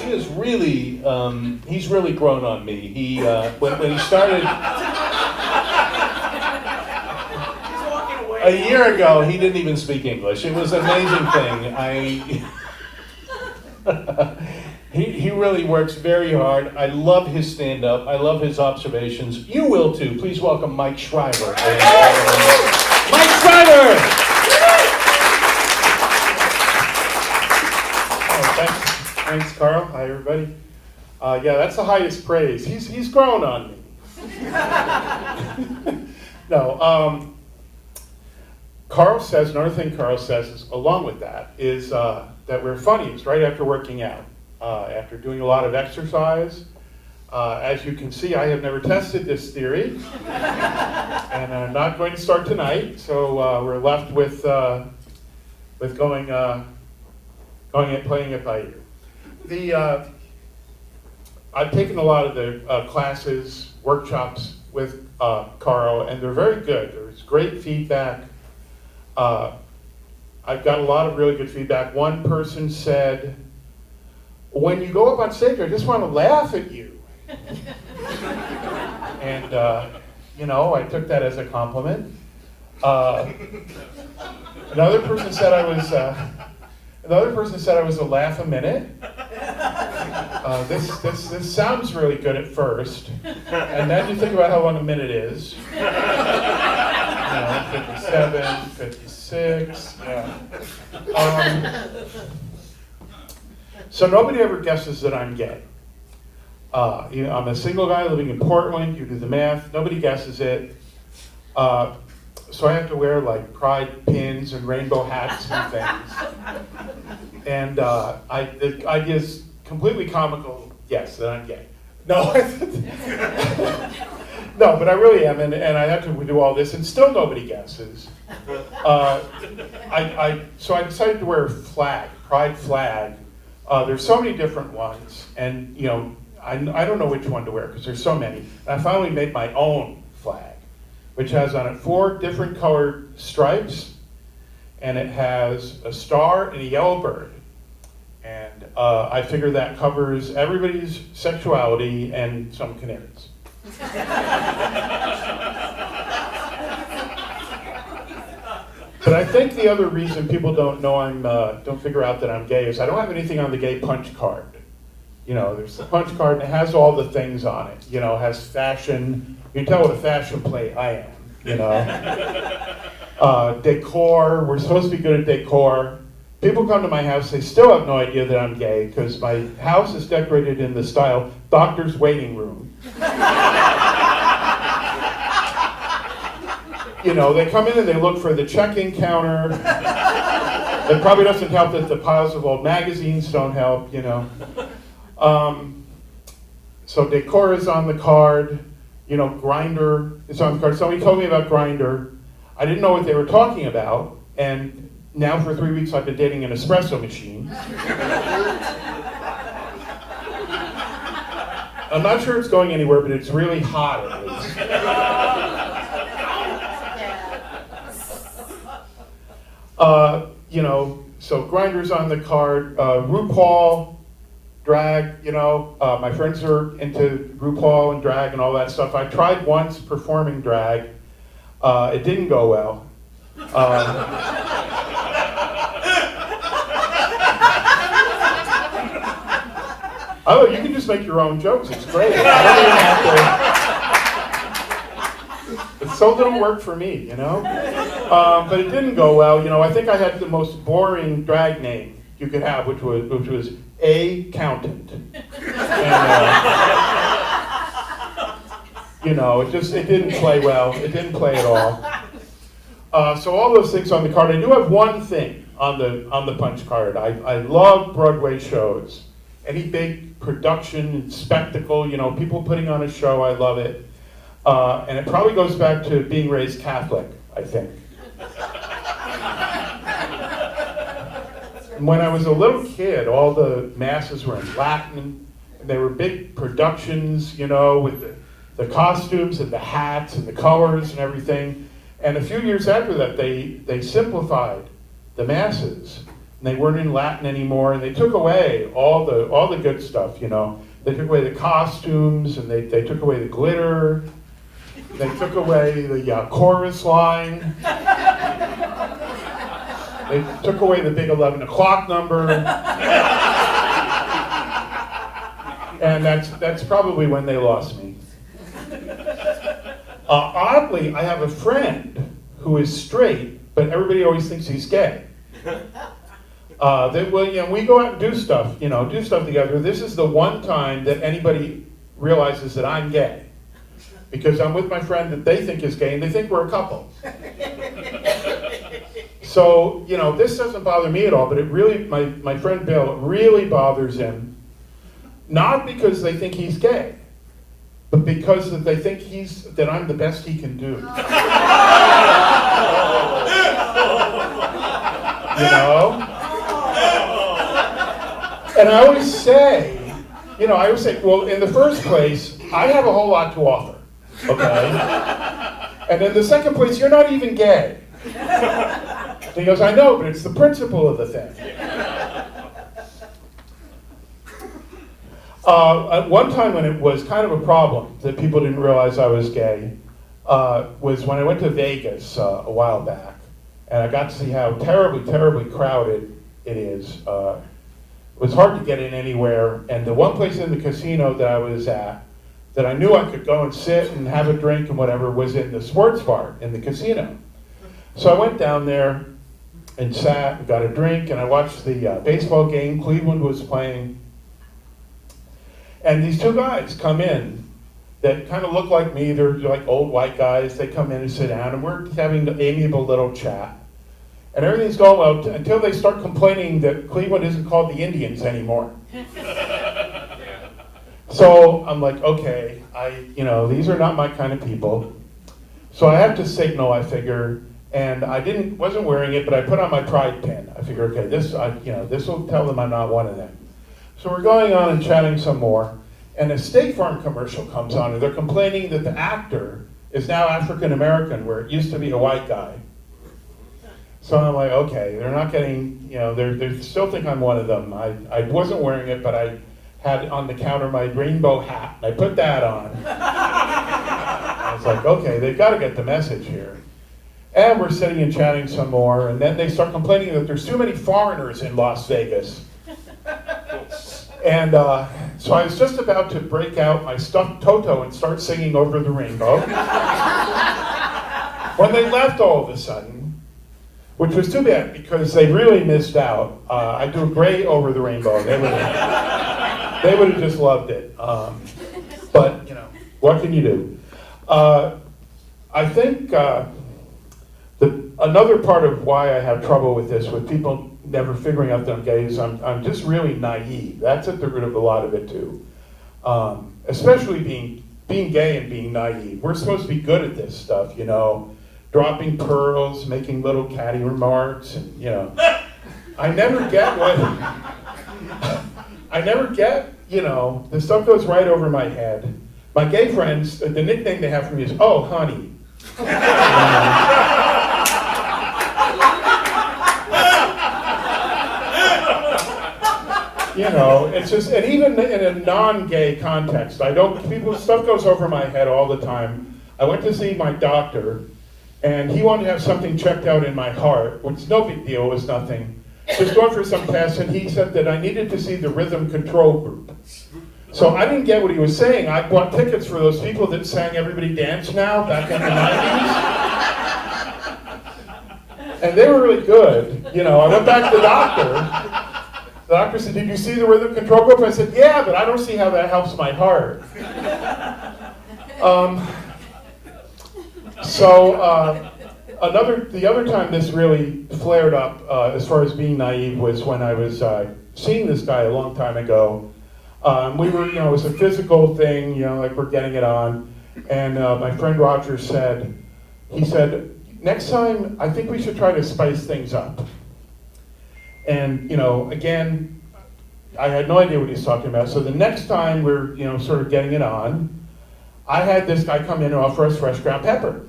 He is really, he's really grown on me. He, when he started, a year ago, he didn't even speak English. It was an amazing thing. He really works very hard. I love his stand-up. I love his observations. You will too. Please welcome Mike Schryver. Mike Schryver! Thanks, Carl. Hi, everybody. Yeah, that's the highest praise. He's grown on me. No, Carl says, another thing Carl says is, along with that, is that we're funniest right after working out, after doing a lot of exercise. As you can see, I have never tested this theory, and I'm not going to start tonight. So we're left with going and playing it by ear. I've taken a lot of the classes, workshops with Carl, and they're very good. There's great feedback. I've got a lot of really good feedback. One person said, when you go up on stage, I just want to laugh at you. And, I took that as a compliment. Another person said I was a laugh a minute. This sounds really good at first, and then you think about how long a minute is. 57, 56, yeah. So nobody ever guesses that I'm gay. I'm a single guy living in Portland. You do the math. Nobody guesses it. So I have to wear like pride pins and rainbow hats and things. And the idea is completely comical, yes, that I'm gay. No, no, but I really am, and I have to do all this, and still nobody guesses. So I decided to wear a flag, pride flag. There's so many different ones, and I don't know which one to wear because there's so many. And I finally made my own flag, which has on it 4 different colored stripes, and it has a star and a yellow bird. And I figure that covers everybody's sexuality and some canaries. But I think the other reason people don't figure out that I'm gay is I don't have anything on the gay punch card. There's the punch card and it has all the things on it. It has fashion. You can tell what a fashion plate I am. Decor. We're supposed to be good at decor. People come to my house, they still have no idea that I'm gay because my house is decorated in the style doctor's waiting room. They come in and they look for the check-in counter. It probably doesn't help that the piles of old magazines don't help, So decor is on the card. Grindr is on the card. Somebody told me about Grindr. I didn't know what they were talking about, and now for 3 weeks I've been dating an espresso machine. I'm not sure it's going anywhere, but it's really hot at least. So Grindr's on the card. RuPaul, drag, my friends are into RuPaul and drag and all that stuff. I tried once performing drag. It didn't go well. Oh, you can just just make your own jokes. It's great. I don't even have to, it's so little work for me, you know? But it didn't go well. You know, I think I had the most boring drag name you could have, which was A-countant. And, you know, it didn't play well. It didn't play at all. So all those things on the card. I do have one thing on the punch card. I love Broadway shows. Any big production and spectacle, you know, people putting on a show, I love it. And it probably goes back to being raised Catholic, I think. When I was a little kid, all the masses were in Latin. And they were big productions, you know, with the costumes and the hats and the colors and everything. And a few years after that, they simplified the masses. And they weren't in Latin anymore, and they took away all the good stuff, you know. They took away the costumes, and they took away the glitter. They took away the chorus line. They took away the big 11 o'clock number. And that's probably when they lost me. Oddly, I have a friend who is straight, but everybody always thinks he's gay. We go out and do stuff together. This is the one time that anybody realizes that I'm gay. Because I'm with my friend that they think is gay, and they think we're a couple. So, you know, this doesn't bother me at all, but it really, my friend Bill, it really bothers him. Not because they think he's gay, but because they think that I'm the best he can do. You know? And I always say, well, in the first place, I have a whole lot to offer, okay? And in the second place, you're not even gay. And he goes, I know, but it's the principle of the thing. At one time when it was kind of a problem that people didn't realize I was gay was when I went to Vegas a while back, and I got to see how terribly, terribly crowded it is. It was hard to get in anywhere, and the one place in the casino that I was at that I knew I could go and sit and have a drink and whatever was in the sports bar in the casino. So I went down there and sat and got a drink, and I watched the baseball game. Cleveland was playing. And these two guys come in that kind of look like me. They're like old white guys. They come in and sit down, and we're having an amiable little chat. And everything's going well until they start complaining that Cleveland isn't called the Indians anymore. So I'm like, okay, these are not my kind of people. So I have to signal, I figure, and I wasn't wearing it, but I put on my pride pin. I figure, okay, this will tell them I'm not one of them. So we're going on and chatting some more, and a State Farm commercial comes on, and they're complaining that the actor is now African American, where it used to be a white guy. So I'm like, okay, they're not getting, they still think I'm one of them. I wasn't wearing it, but I had on the counter my rainbow hat, and I put that on. I was like, okay, they've got to get the message here. And we're sitting and chatting some more, and then they start complaining that there's too many foreigners in Las Vegas. And so I was just about to break out my stuffed Toto and start singing Over the Rainbow when they left all of a sudden, which was too bad because they really missed out. I do great Over the Rainbow. They would have just loved it. But, what can you do? I think another part of why I have trouble with this, with people never figuring out that I'm gay, is I'm just really naive. That's at the root of a lot of it too. Especially being gay and being naive. We're supposed to be good at this stuff, dropping pearls, making little catty remarks, and I never get, the stuff goes right over my head. My gay friends, the nickname they have for me is, oh, honey. It's just, and even in a non-gay context, stuff goes over my head all the time. I went to see my doctor, and he wanted to have something checked out in my heart, which is no big deal, it was nothing. Just going for some tests, and he said that I needed to see the rhythm control group. So I didn't get what he was saying. I bought tickets for those people that sang Everybody Dance Now back in the 90s. And they were really good. I went back to the doctor. The doctor said, "Did you see the rhythm control group?" I said, "Yeah, but I don't see how that helps my heart." The other time this really flared up as far as being naive was when I was seeing this guy a long time ago. We were, it was a physical thing, like we're getting it on. And my friend Roger said, "Next time, I think we should try to spice things up." And, again, I had no idea what he was talking about. So the next time we're, sort of getting it on, I had this guy come in and offer us fresh ground pepper.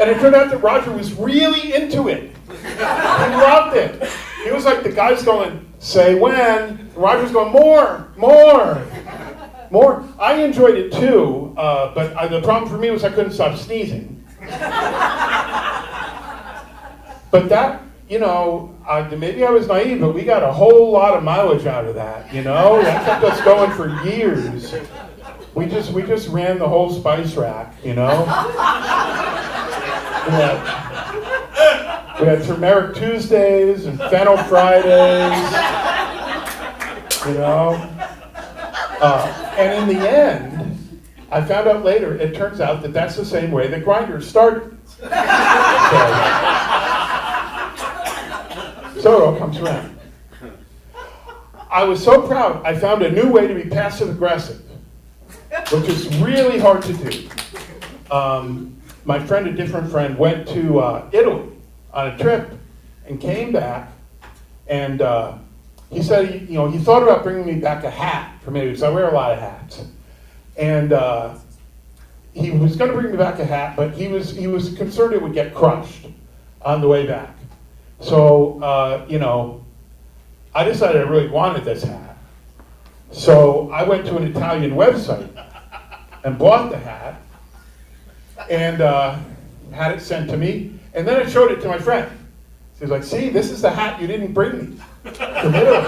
And it turned out that Roger was really into it. He loved it. He was like, the guy's going, "Say when." And Roger's going, "More, more, more." I enjoyed it too, but the problem for me was I couldn't stop sneezing. But that, maybe I was naive, but we got a whole lot of mileage out of that, That kept us going for years. We just ran the whole spice rack, We had turmeric Tuesdays and fennel Fridays, And in the end, I found out later, it turns out that that's the same way that grinders started. So it all comes around. I was so proud, I found a new way to be passive aggressive, which is really hard to do. My friend, a different friend, went to Italy on a trip and came back, and he said he thought about bringing me back a hat for me, because I wear a lot of hats. And he was going to bring me back a hat, but he was concerned it would get crushed on the way back. So, I decided I really wanted this hat. So I went to an Italian website and bought the hat and had it sent to me. And then I showed it to my friend. He was like, "See, this is the hat you didn't bring me from Italy."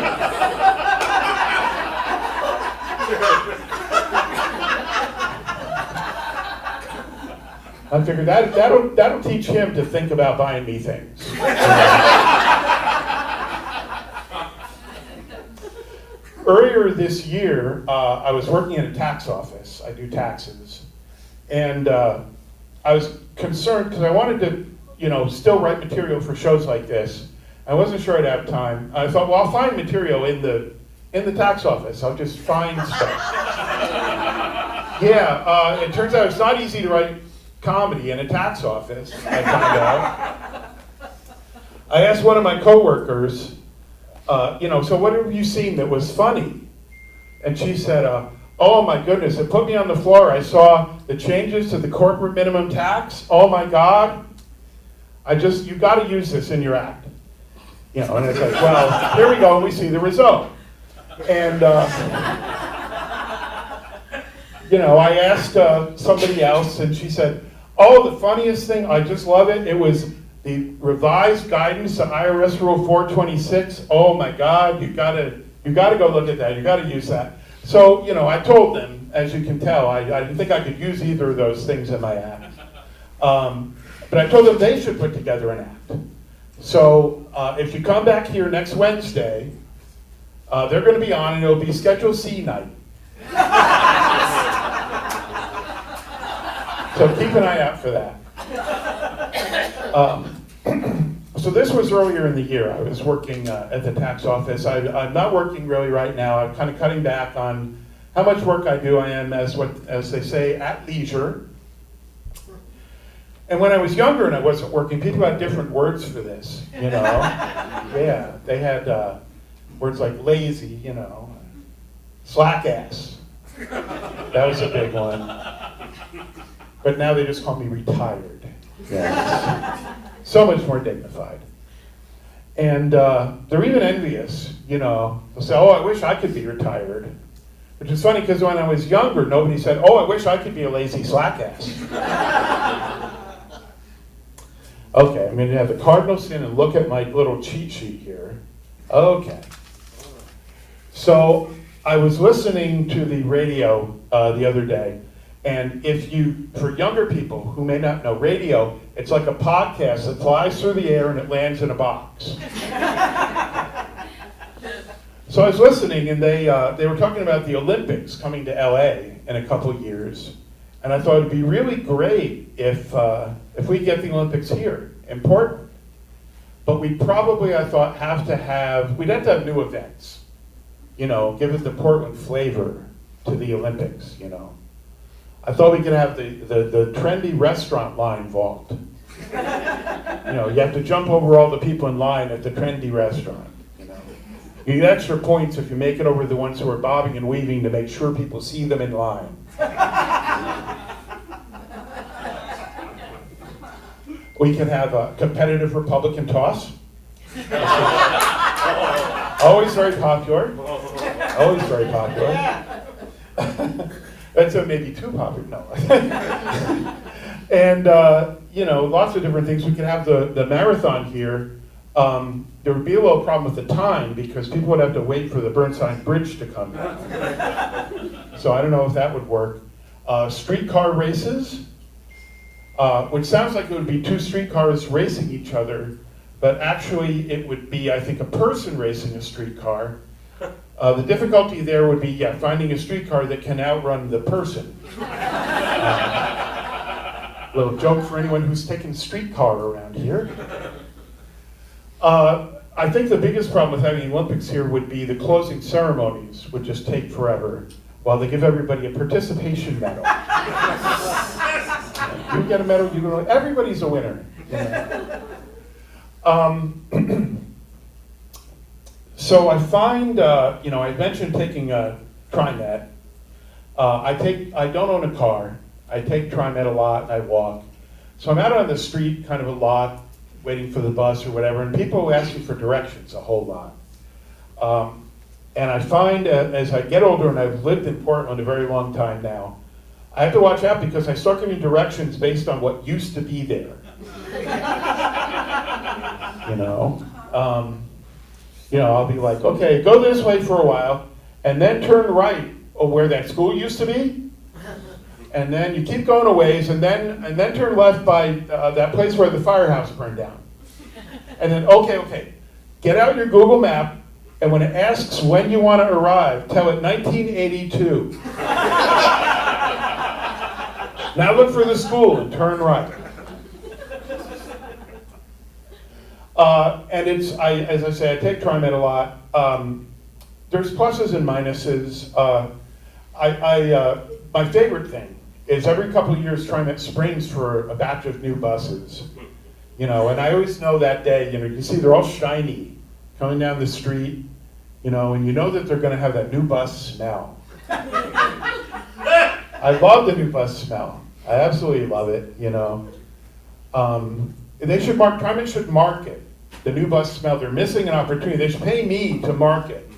I figured that'll teach him to think about buying me things. Earlier this year, I was working in a tax office. I do taxes. And I was concerned because I wanted to, still write material for shows like this. I wasn't sure I'd have time. I thought, well, I'll find material in the tax office. I'll just find stuff. Yeah, it turns out it's not easy to write comedy in a tax office, I found out. I asked one of my coworkers, "So what have you seen that was funny?" And she said, "Oh my goodness, it put me on the floor. I saw the changes to the corporate minimum tax. Oh my God. You got to use this in your act." And it's like, well, here we go, and we see the result. And, I asked somebody else, and she said, "Oh, the funniest thing, I just love it. It was the revised guidance to IRS Rule 426. Oh my God, you gotta go look at that. You gotta use that." So, I told them, as you can tell, I didn't think I could use either of those things in my act. But I told them they should put together an act. So, if you come back here next Wednesday, they're going to be on, and it'll be Schedule C night. So keep an eye out for that. So this was earlier in the year. I was working at the tax office. I'm not working really right now. I'm kind of cutting back on how much work I do. I am, as they say, at leisure. And when I was younger and I wasn't working, people had different words for this, Yeah, they had words like lazy, slack ass. That was a big one. But now they just call me retired. Yes. So much more dignified. And they're even envious, They'll say, "Oh, I wish I could be retired." Which is funny because when I was younger, nobody said, "Oh, I wish I could be a lazy slack ass." Okay, I'm going to have the cardinal sin and look at my little cheat sheet here. Okay. So I was listening to the radio the other day, and for younger people who may not know radio, it's like a podcast that flies through the air and it lands in a box. So I was listening, and they were talking about the Olympics coming to LA in a couple years, and I thought it'd be really great if we get the Olympics here in Portland. But we'd probably, I thought, we'd have to have new events. Give it the Portland flavor to the Olympics, I thought we could have the trendy restaurant line vault. You have to jump over all the people in line at the trendy restaurant, You get extra points if you make it over the ones who are bobbing and weaving to make sure people see them in line. We can have a competitive Republican toss. Always very popular. Always very popular. That's maybe too popular. No. And lots of different things. We could have the marathon here. There would be a little problem with the time because people would have to wait for the Burnside Bridge to come down. So I don't know if that would work. Streetcar races, which sounds like it would be two streetcars racing each other, but actually it would be, I think, a person racing a streetcar. The difficulty there would be, finding a streetcar that can outrun the person. Little joke for anyone who's taken streetcar around here. I think the biggest problem with having the Olympics here would be the closing ceremonies would just take forever while they give everybody a participation medal. You get a medal, everybody's a winner. So I find, I mentioned taking a TriMet. I don't own a car. I take TriMet a lot and I walk. So I'm out on the street, kind of a lot, waiting for the bus or whatever, and people ask me for directions a whole lot. And I find as I get older, and I've lived in Portland a very long time now, I have to watch out because I start giving directions based on what used to be there. I'll be like, okay, go this way for a while, and then turn right where that school used to be, and then you keep going a ways, and then turn left by that place where the firehouse burned down. And then, okay, get out your Google map, and when it asks when you want to arrive, tell it 1982. Now look for the school and turn right. And as I say, I take TriMet a lot. There's pluses and minuses. My favorite thing is every couple of years TriMet springs for a batch of new buses. And I always know that day, you see they're all shiny coming down the street, and you know that they're going to have that new bus smell. I love the new bus smell. I absolutely love it, TriMet should market the new bus smell. They're missing an opportunity. They should pay me to market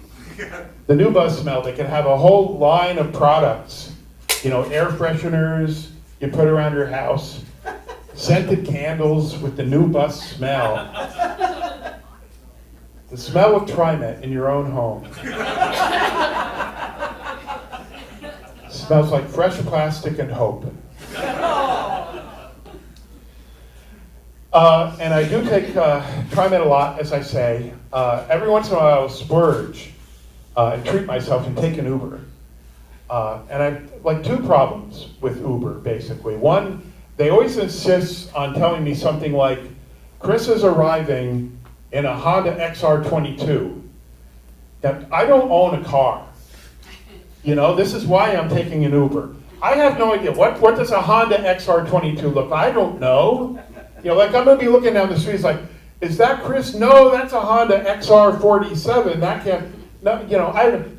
the new bus smell. They can have a whole line of products, air fresheners you put around your house, scented candles with the new bus smell. The smell of TriMet in your own home. Smells like fresh plastic and hope. And I do take TriMet a lot, as I say. Every once in a while I'll splurge and treat myself and take an Uber. And I have like two problems with Uber, basically. One, they always insist on telling me something like, Chris is arriving in a Honda XR22. Now, I don't own a car. This is why I'm taking an Uber. I have no idea. What does a Honda XR22 look like? I don't know. I'm going to be looking down the street, it's like, is that Chris? No, that's a Honda XR47. That can't, no,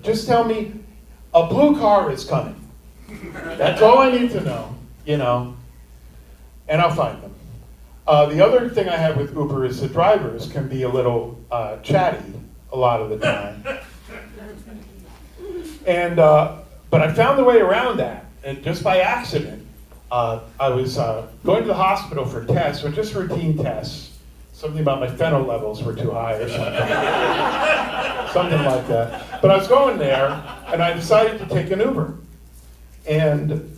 just tell me a blue car is coming. That's all I need to know, and I'll find them. The other thing I have with Uber is the drivers can be a little chatty a lot of the time. And, but I found the way around that, and just by accident. I was going to the hospital for tests, or just routine tests, Something about my phenol levels were too high or something. Something like that. But I was going there, and I decided to take an Uber. And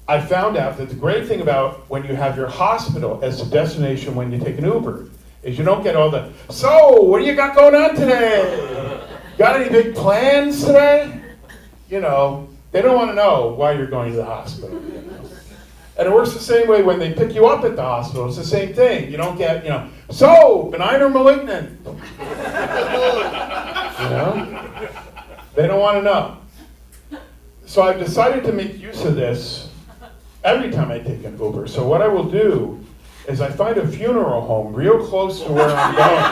I found out that the great thing about when you have your hospital as a destination when you take an Uber is you don't get all the, so, what do you got going on today? Got any big plans today? You know, they don't want to know why you're going to the hospital. You know? And it works the same way when they pick you up at the hospital. It's the same thing. You don't get, you know, so, benign or malignant? You know? They don't want to know. So I've decided to make use of this every time I take an Uber. So what I will do is I find a funeral home real close to where I'm going.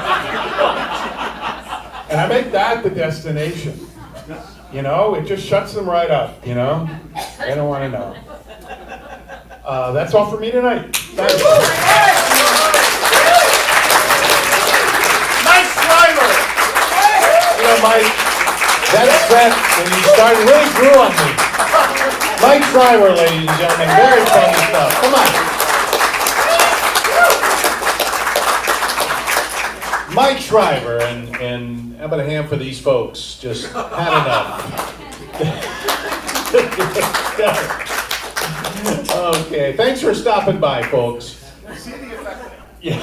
And I make that the destination. You know, it just shuts them right up, you know? They don't want to know. That's all for me tonight. Thank you. Mike Schryver! You know, Mike, that when you started, really grew on me. Mike Schryver, ladies and gentlemen, very funny stuff. Come on. Mike Schryver, and how about a hand for these folks? Just had enough. Okay, thanks for stopping by, folks. See the effect. Yeah.